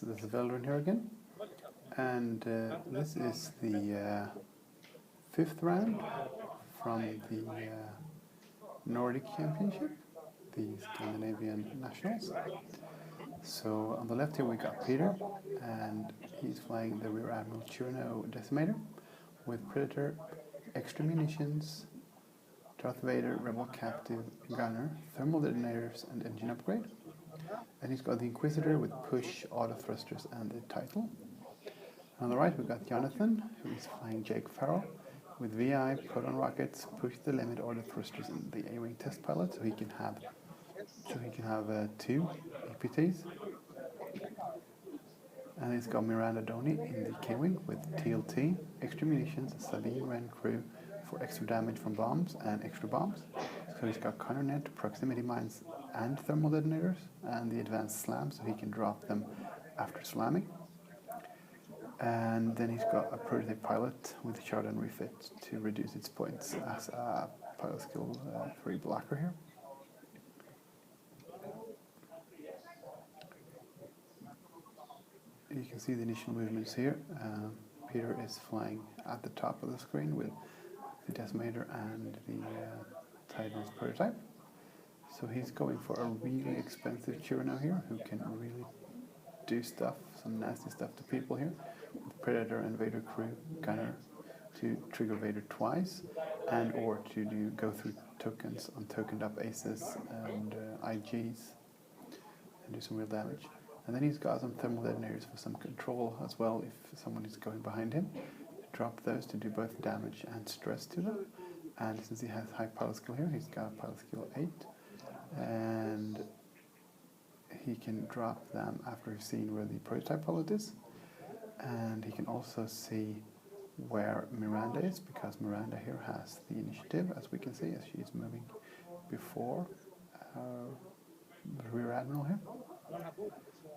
this is Veldrin here again, and this is the fifth round from the Nordic Championship, the Scandinavian Nationals. So on the left here we got Peter, and he's flying the Rear Admiral Cherno Decimator with Predator, extra munitions, Darth Vader, Rebel Captive, Gunner, thermal detonators, and engine upgrade. And he's got the Inquisitor with push, auto thrusters, and the title. On the right we got Jonathan, who is flying Jake Farrell with VI, proton rockets, push the limit, auto thrusters, and the A-wing test pilot, so he can have two APTs. And he's got Miranda Doney in the K-wing with TLT, extra munitions, Sabine Wren crew for extra damage from bombs and extra bombs. So he's got counter net, proximity mines, and thermal detonators, and the advanced slam, so he can drop them after slamming. And then he's got a prototype pilot with shard and refit to reduce its points as a pilot skill 3 blocker here. You can see the initial movements here. Peter is flying at the top of the screen with the Decimator and the Titan's prototype. So he's going for a really expensive Cherno here, who can really do stuff, some nasty stuff to people here. With Predator and Vader crew, Gunner to trigger Vader twice, and or to go through tokens on tokened up aces and IGs and do some real damage. And then he's got some thermal detonators for some control as well if someone is going behind him. Drop those to do both damage and stress to them. And since he has high pilot skill here, he's got pilot skill 8. And he can drop them after he's seen where the prototype pilot is. And he can also see where Miranda is, because Miranda here has the initiative, as we can see, as she is moving before the Rear Admiral here.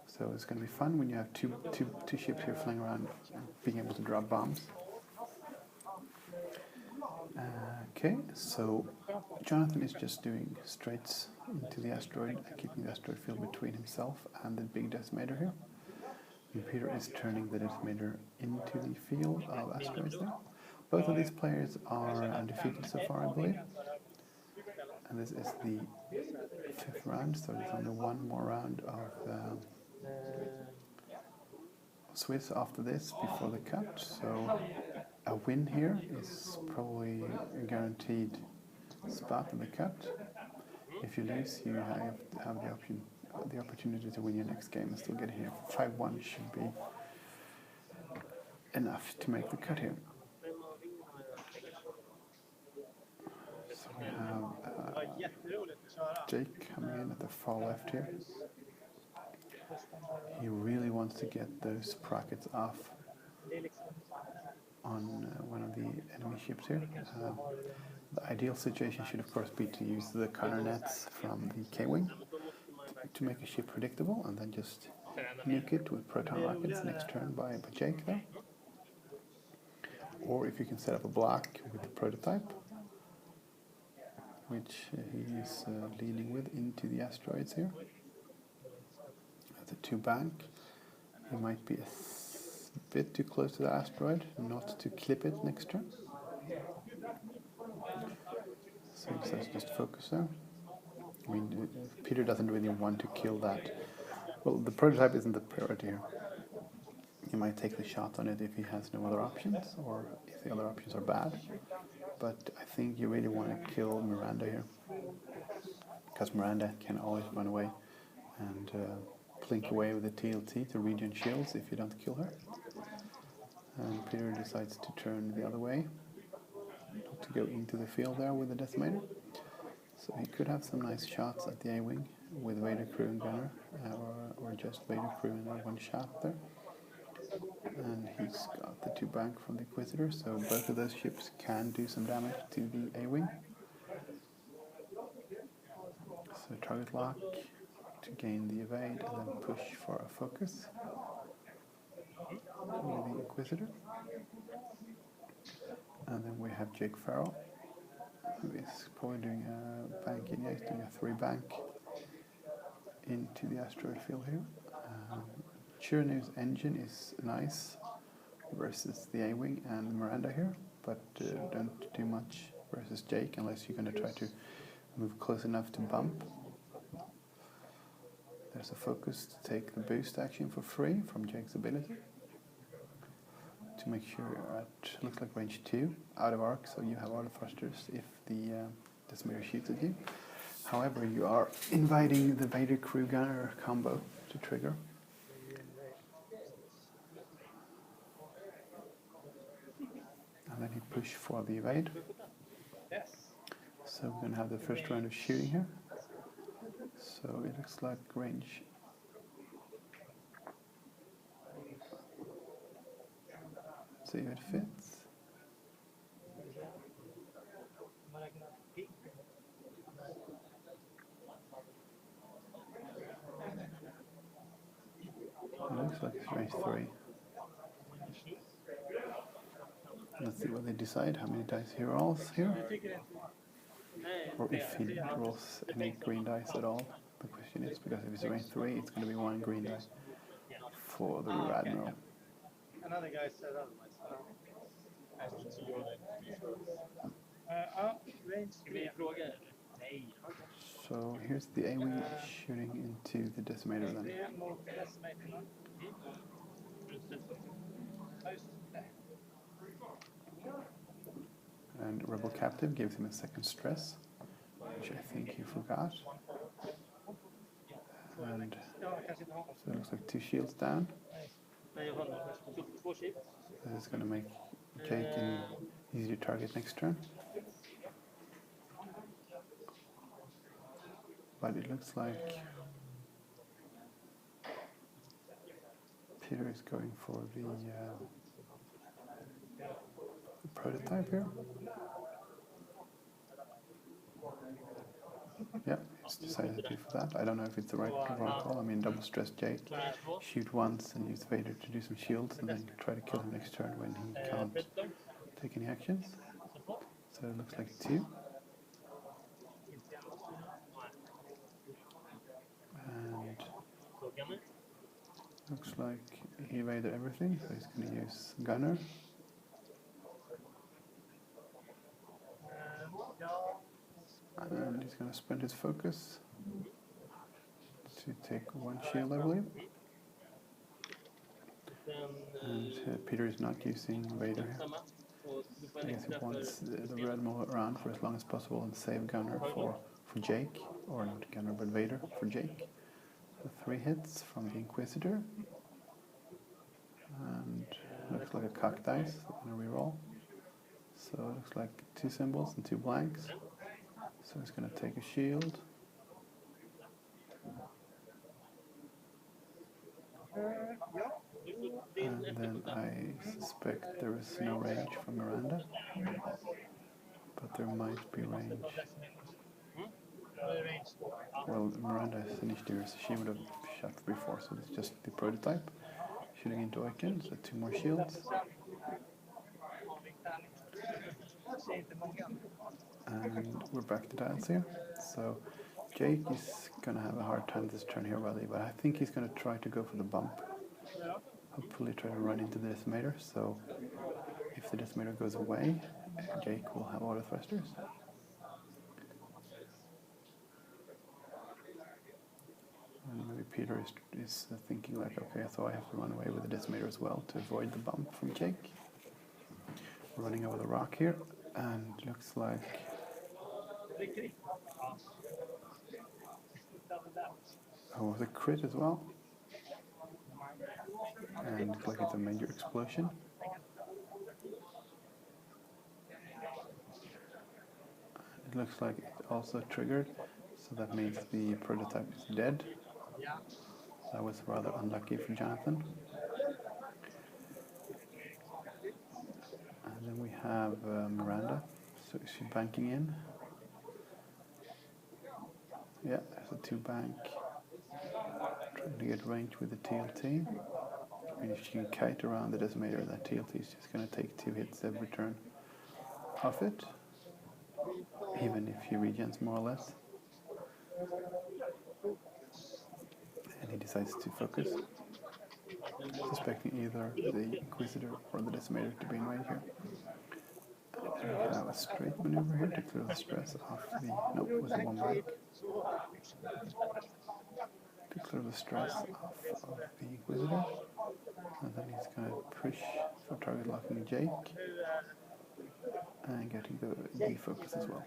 So it's going to be fun when you have two ships here flying around and being able to drop bombs. Okay, so Jonathan is just doing straights into the asteroid and keeping the asteroid field between himself and the big Decimator here. And Peter is turning the Decimator into the field of asteroids there. Both of these players are undefeated so far, I believe. And this is the fifth round, so there's only one more round of Swiss after this before the cut. So a win here is probably a guaranteed spot in the cut. If you lose, you have the opportunity to win your next game and still get here. 5-1 should be enough to make the cut here. So we have Jake coming in at the far left here. He really wants to get those sprockets off on one of the enemy ships here. The ideal situation should of course be to use the counter nets from the K-wing to make a ship predictable, and then just nuke it with proton rockets next turn by Jake there. Or if you can set up a block with the prototype, which he is leading with into the asteroids here. At the 2 bank, he might be a bit too close to the asteroid not to clip it next turn. So he decides to just focus there. I mean, Peter doesn't really want to kill that. Well, the prototype isn't the priority here. He might take the shot on it if he has no other options, or if the other options are bad. But I think you really want to kill Miranda here, because Miranda can always run away and blink away with the TLT to regen shields if you don't kill her. And Peter decides to turn the other way, not to go into the field there with the Decimator. So he could have some nice shots at the A-wing with Vader crew and Gunner, or just Vader crew and one shot there. And he's got the 2 bank from the Inquisitor, so both of those ships can do some damage to the A-wing. So target lock to gain the evade, and then push for a focus with the Inquisitor. And then we have Jake Farrell, who is probably doing a bank in, doing a 3 bank into the asteroid field here. Chirnew's engine is nice versus the A-wing and Miranda here, but don't do much versus Jake unless you're going to try to move close enough to bump. There's a focus to take the boost action for free from Jake's ability to make sure you're at, looks like range 2, out of arc, so you have auto thrusters if the decimator shoots at you. However, you are inviting the Vader crew gunner combo to trigger. And then you push for the evade. So we're going to have the first round of shooting here. So it looks like range. Let's see if it fits. It looks like it's range 3. Let's see what they decide, how many dice he rolls here. Or if he rolls any green dice at all. The question is, because if it's range 3, it's going to be 1 green die for the rear admiral. Another guy said otherwise. So here's the A-wing shooting into the decimator then. And Rebel Captive gives him a second stress, which I think he forgot. And so it looks like 2 shields down. This is going to make Jake an easier target next turn. But it looks like Peter is going for the prototype here. Yeah, it's decided to do for that. I don't know if it's the right call. I mean, double stress Jake, shoot once and use Vader to do some shields and then try to kill him next turn when he can't take any actions. So it looks like 2. And looks like he evaded everything, so he's going to use Gunner. And he's going to spend his focus to take 1 shield, I believe. And Peter is not using Vader here. I guess he wants the Red Maul around for as long as possible and save Gunner for Jake. Or not Gunner, but Vader for Jake. So 3 hits from the Inquisitor. And looks like a cock dice. I'm going to reroll. So it looks like 2 symbols and 2 blanks. So he's going to take a shield. And then I suspect there is no range from Miranda. But there might be range. Well, Miranda is finished here, so she would have shot before, so it's just the prototype. Shooting into Oiken, so 2 more shields. And we're back to dials here. So Jake is going to have a hard time this turn here, really, but I think he's going to try to go for the bump. Hopefully try to run into the decimator, so if the decimator goes away, Jake will have auto thrusters. And maybe Peter is thinking like, okay, so I have to run away with the decimator as well to avoid the bump from Jake. We're running over the rock here, and looks like the crit as well. And looks like it's a major explosion. It looks like it also triggered, so that means the prototype is dead. That was rather unlucky for Jonathan. And then we have Miranda. So is she banking in? Yeah, there's a 2 bank. Trying to get range with the TLT. I mean, if she can kite around the decimator, that TLT is just going to take 2 hits every turn off it. Even if he regens more or less. And he decides to focus. suspecting either the Inquisitor or the Decimator to be in range here. And we have a straight maneuver here to clear the stress off the... Nope, it was a one bank. To clear the stress off of the Inquisitor. And then he's going to push for target locking Jake. And getting the defocus as well.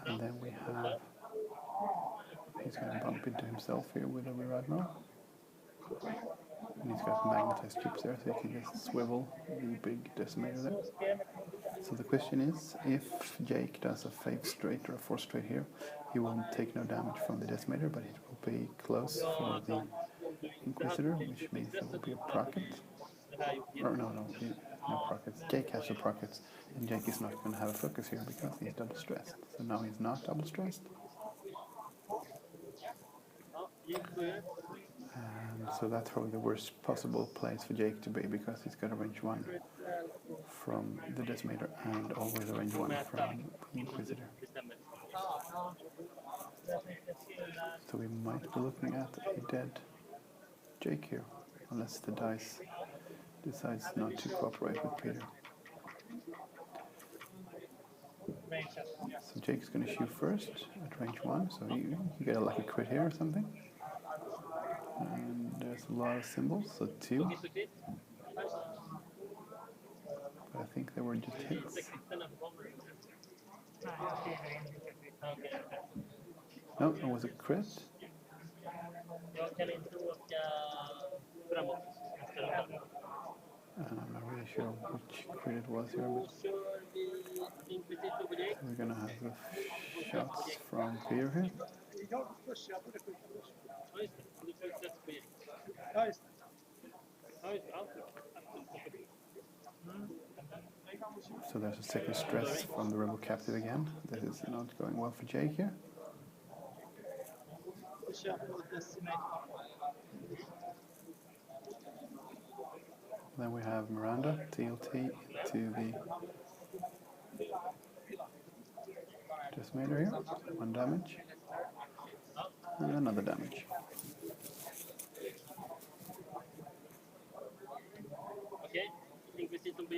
And then we have... He's going to bump into himself here with a rear admiral. And he's got magnetized chips there, so he can just swivel the big decimator there. So the question is, if Jake does a 5 straight or a 4 straight here, he will take no damage from the decimator, but it will be close for the Inquisitor, which means there will be a procket. Or no prockets. Jake has the prockets, and Jake is not going to have a focus here because he's double stressed. So now he's not double stressed. And so that's probably the worst possible place for Jake to be, because he's got a range 1 from the decimator and always a range 1 from the Inquisitor. So we might be looking at a dead Jake here, unless the dice decides not to cooperate with Peter. So Jake's going to shoot first at range 1, so you get a lucky crit here or something. And there's a lot of symbols, so 2. But I think they were just hits. No, it was a crit. And I'm not really sure which crit it was here, but we're going to have the shots from Peter here. So there's a second stress from the rebel captive again. This is not going well for Jake here. Then we have Miranda, TLT into the decimator here. 1 damage. And another damage.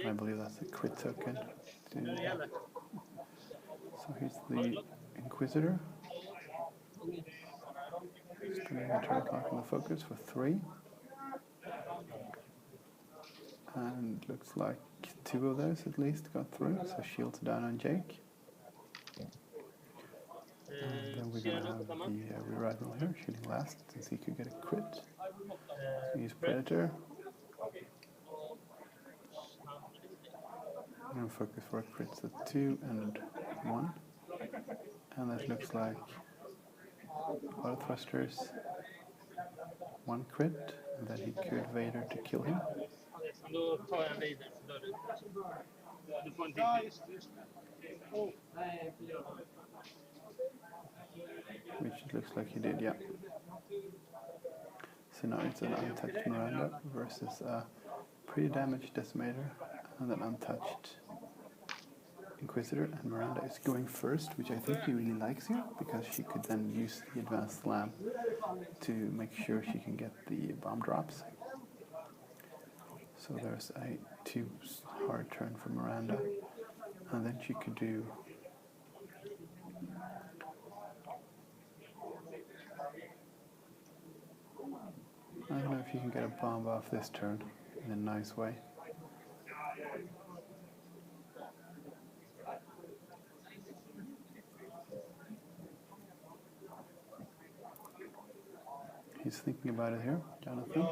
I believe that's a crit token. So here's the Inquisitor. Spinning the turret lock in the focus for 3. And looks like 2 of those at least got through, so shields down on Jake. And then we're going to have the rear admiral here shooting last, since he could get a crit. So he's Predator. I'm going to focus for a crit, so 2 and 1. And that looks like auto thrusters, 1 crit, and then he killed Vader to kill him. Which it looks like he did, yeah. So now it's an untouched Miranda versus a pretty damaged decimator and an untouched Inquisitor, and Miranda is going first, which I think he really likes here, because she could then use the advanced slam to make sure she can get the bomb drops. So there's a 2 hard turn for Miranda, and then she could do I don't know if you can get a bomb off this turn in a nice way. He's thinking about it here, Jonathan.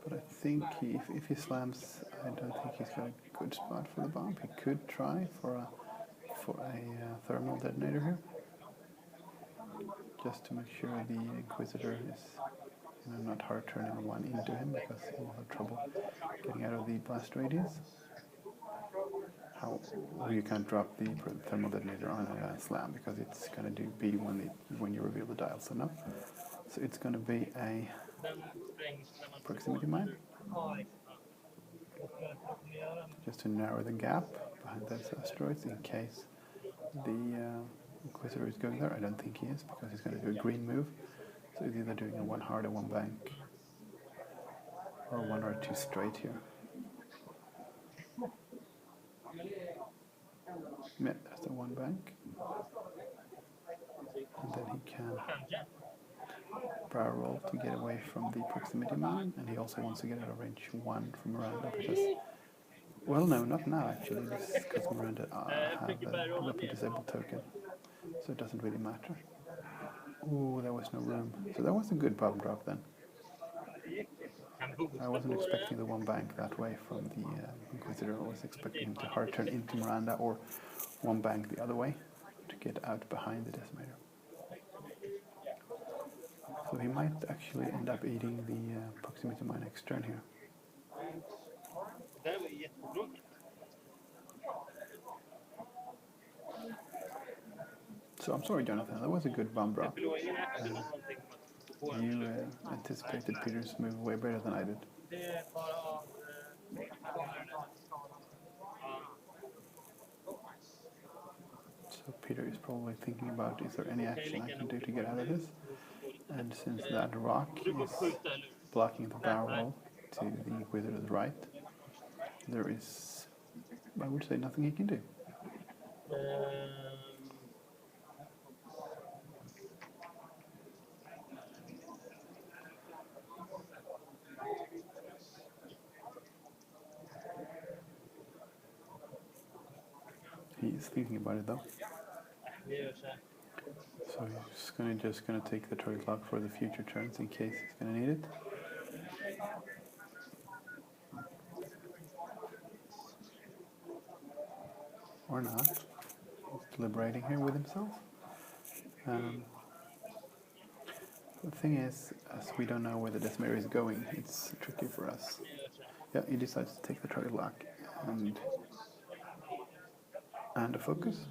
But I think if he slams, I don't think he's got a good spot for the bomb. He could try for a thermal detonator here, just to make sure the Inquisitor is not hard turning 1 into him, because he will have trouble getting out of the blast radius. Well, you can't drop the thermal detonator on a slam, because it's going to do B when you reveal the dial. So no. So it's going to be a proximity mine, just to narrow the gap behind those asteroids in case the Inquisitor is going there. I don't think he is, because he's going to do a green move. So he's either doing a 1 hard or 1 bank or one or two straight here. Yeah, that's the one bank. And then he can barrel roll to get away from the proximity mine, and he also wants to get out of range 1 from Miranda because, well, no, not now actually, this is because Miranda have a weapon disabled token, so it doesn't really matter. Ooh, there was no room, so that was a good bomb drop then. I wasn't expecting the one bank that way from the Inquisitor. I was expecting him to hard turn into Miranda or one bank the other way to get out behind the Decimator. So he might actually end up eating the proximity mine next turn here. So I'm sorry, Jonathan, that was a good bomb drop. You anticipated Peter's move way better than I did. So Peter is probably thinking about, is there any action I can do to get out of this? And since that rock is blocking the barrel roll to the Inquisitor's right, there is, I would say, nothing he can do. He's thinking about it though. So he's just gonna take the turret lock for the future turns in case he's gonna need it. Or not. He's deliberating here with himself. The thing is, as we don't know where the Decimator is going, it's tricky for us. Yeah, he decides to take the turret lock and a focus.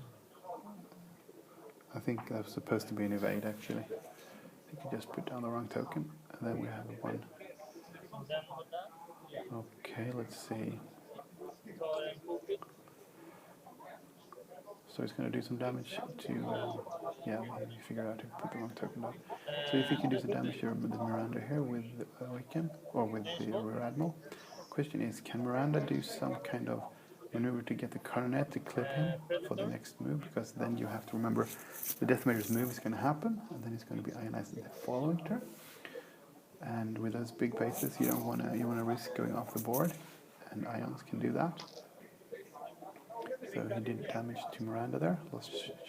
I think that was supposed to be an evade actually. I think he just put down the wrong token, and then we have one. Okay, let's see. So he's going to do some damage to, yeah, he figured out to put the wrong token down. So if he can do some damage to the Miranda here with Awaken, or with the Rear Admiral. Question is, can Miranda do some kind of maneuver to get the Coronet to clip him for the next move? Because then you have to remember the Decimator's move is going to happen, and then he's going to be ionized in the following turn. And with those big bases, you don't want to risk going off the board, and Ions can do that. So he did damage to Miranda there.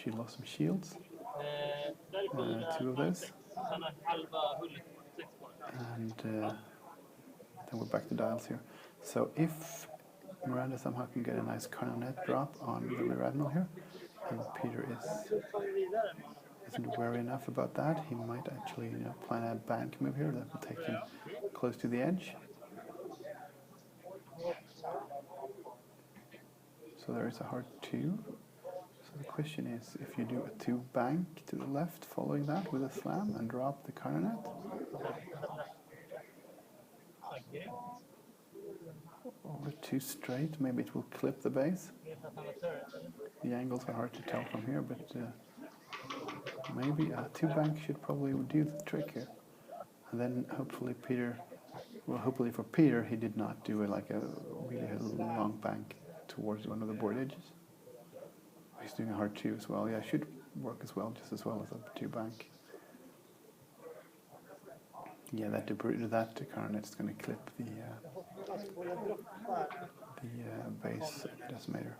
She lost some shields. 2 of those. And then we're back to dials here. So if Miranda somehow can get a nice Coronet drop on the Rear Admiral here, and Peter isn't wary enough about that, he might actually plan a bank move here that will take him close to the edge. So there is a hard 2. So the question is, if you do a 2 bank to the left following that with a slam and drop the Coronet, or 2 straight, maybe it will clip the base. The angles are hard to tell from here, but maybe a 2 bank should probably do the trick here. And then hopefully hopefully for Peter, he did not do like a really long bank towards one of the board edges. He's doing a hard 2 as well. Yeah, it should work as well, just as well as a 2 bank. Yeah, that Coronet is going to clip the base Decimator.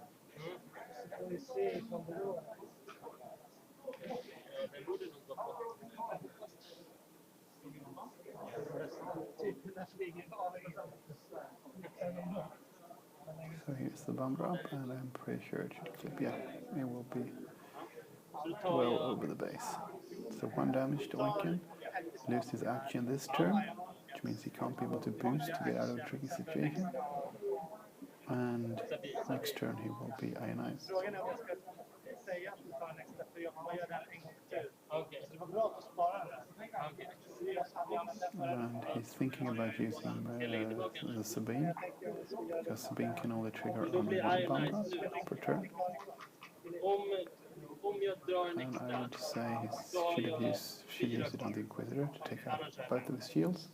So here's the bomb drop, and I'm pretty sure it should clip. Yeah, it will be well over the base. So 1 damage to Awaken. Lose his action this turn, which means he can't be able to boost to get out of a tricky situation. And next turn he will be ionized. And he's thinking about using the Sabine, because Sabine can only trigger on 1 bomb drop per turn. And I would say he should use it on the Inquisitor to take out both of his shields.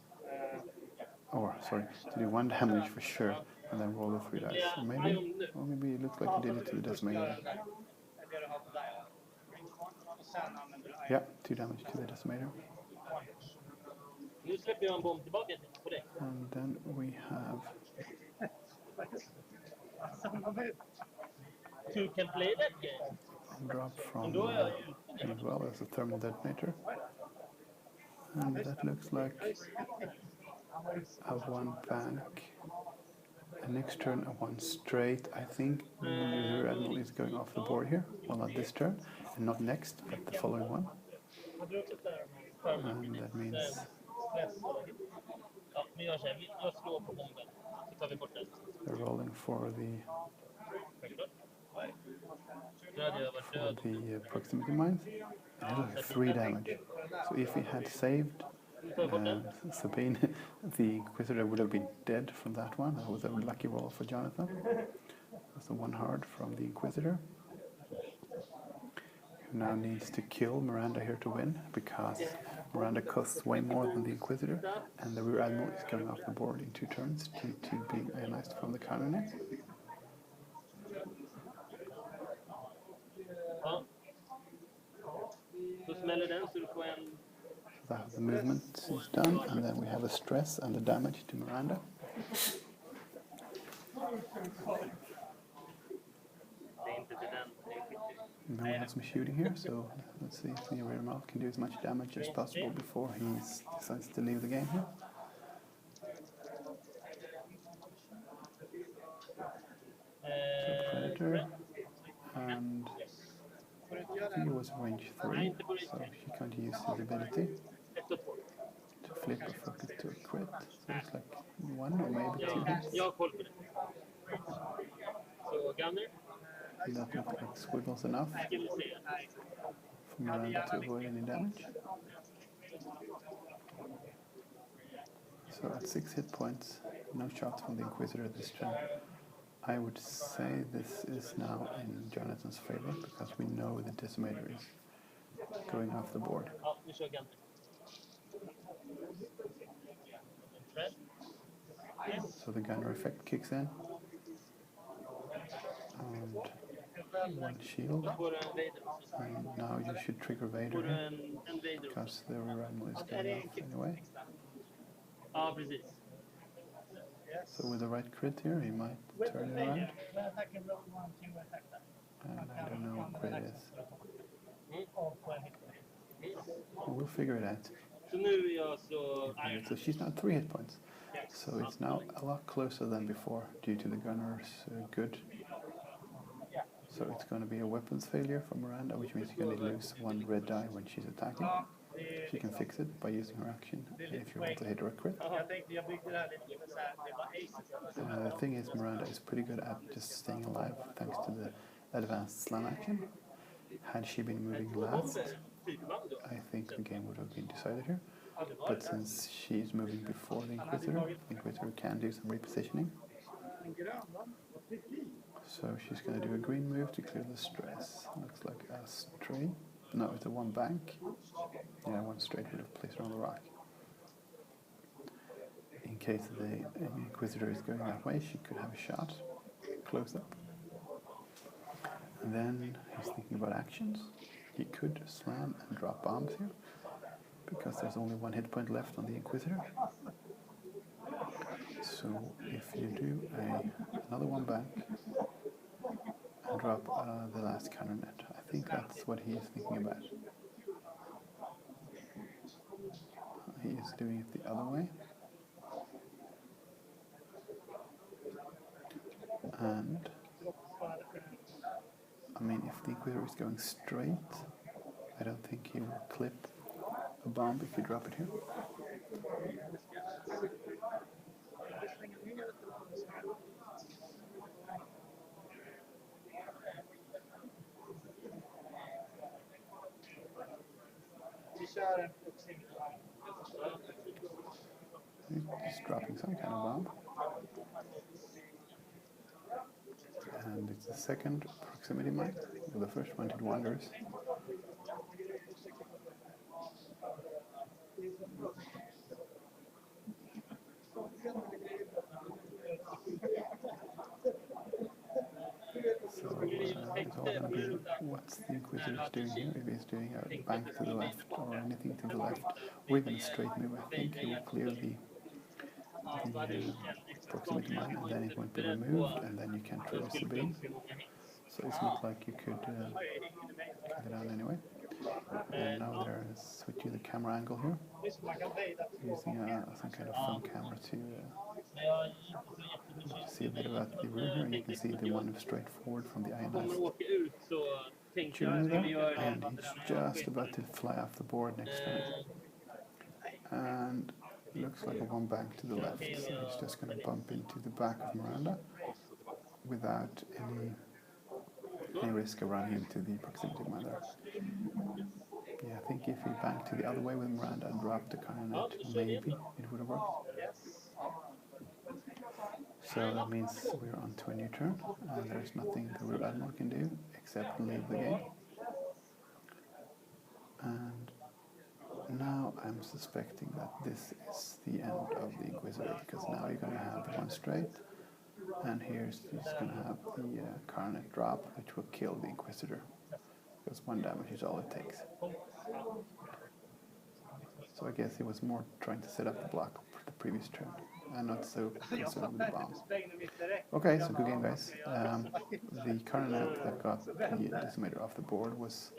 or sorry, to do 1 damage for sure, and then roll the 3 dice. Or maybe it looks like he did it to the decimator. Yeah, 2 damage to the decimator. And then we have You can play that game. a drop from as well as a thermal detonator. And that looks like a 1 bank. And next turn a 1 straight. I think the rear admiral is going off the board here. Well, not this turn, and not next, but the following one. And that means they're rolling for the proximity mines. And it was 3 damage. So if he had saved Sabine, the Inquisitor would have been dead from that one. That was a lucky roll for Jonathan. That's the 1 hard from the Inquisitor, who now needs to kill Miranda here to win, because Miranda costs way more than the Inquisitor, and the rear admiral is going off the board in 2 turns due to being ionized from the counter net. That the movement is done, and then we have a stress and the damage to Miranda. And then we have some shooting here, so let's see if the rear mouth can do as much damage as possible before he decides to leave the game here. So Predator, and he was range 3, so she can't use his ability to flip a focus to a crit. So it's like 1 or maybe 2 hits. And that looks like squiggles enough for Miranda to avoid any damage. So at 6 hit points, no shots from the Inquisitor this turn. I would say this is now in Jonathan's favor, because we know the decimator is going off the board. So the gunner effect kicks in, and 1 shield, and now you should trigger Vader here, because the rear admiral is going off anyway. So with the right crit here, he might turn it around. And I don't know what crit is. Well, we'll figure it out. So she's now 3 hit points. So it's now a lot closer than before due to the gunner's good. So it's going to be a weapons failure for Miranda, which means you're going to lose 1 red die when she's attacking. She can fix it by using her action if you want to hit her a crit. The thing is, Miranda is pretty good at just staying alive thanks to the advanced slam action. Had she been moving last, I think the game would have been decided here. But since she's moving before the Inquisitor can do some repositioning. So she's going to do a green move to clear the stress. Looks like a straight. No, it's a 1 bank. Yeah, 1 straight would have placed her on the rock. In case the Inquisitor is going that way, she could have a shot. Close up. And then he's thinking about actions. He could slam and drop bombs here, because there's only 1 hit point left on the Inquisitor. So if you do another 1 bank and drop the last counter net, I think that's what he is thinking about. He is doing it the other way. And I mean, if the Inquisitor is going straight, I don't think he will clip a bomb if you drop it here. He's dropping some kind of bomb. And it's the second proximity mine. Well, the first one did wonders. it's all going to be what's the Inquisitor's doing here. If he's doing a bank to the left or anything to the left, or even a straight move, I think he will clear the proximity mine, and then it won't be removed, and then you can't traverse the beam. So it's not like you could cut it down anyway. And now they're switching the camera angle here, using some kind of film camera to see a bit about the room here, and you can see the one straight forward from the ionized tuner there, and he's just about to fly off the board next time. And looks like a one bank to the left, so he's just going to bump into the back of Miranda without any risk of running into the proximity mine there. Yeah, I think if he banked to the other way with Miranda and dropped the coronet, maybe it would have worked. So that means we're on to a new turn, and there's nothing the Rear Admiral can do except leave the game. And now I'm suspecting that this is the end of the Inquisitor, because now you're going to have one straight, and he's going to have the coronet drop, which will kill the Inquisitor, because one damage is all it takes. So I guess he was more trying to set up the block for the previous turn, and not so concerned with the bomb. Okay, so good game, guys. The coronet that got the decimator off the board was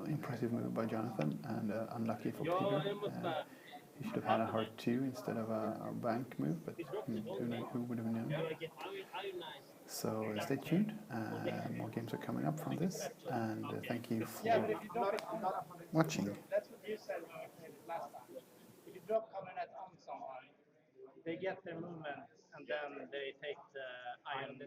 impressive move by Jonathan, and unlucky for Peter. He should have had a heart 2 instead of a bank move, but who would have known? So stay tuned, more games are coming up from this, and thank you for watching. That's what you said last time. If you drop coronet on someone, they get their movement, and then they take the iron.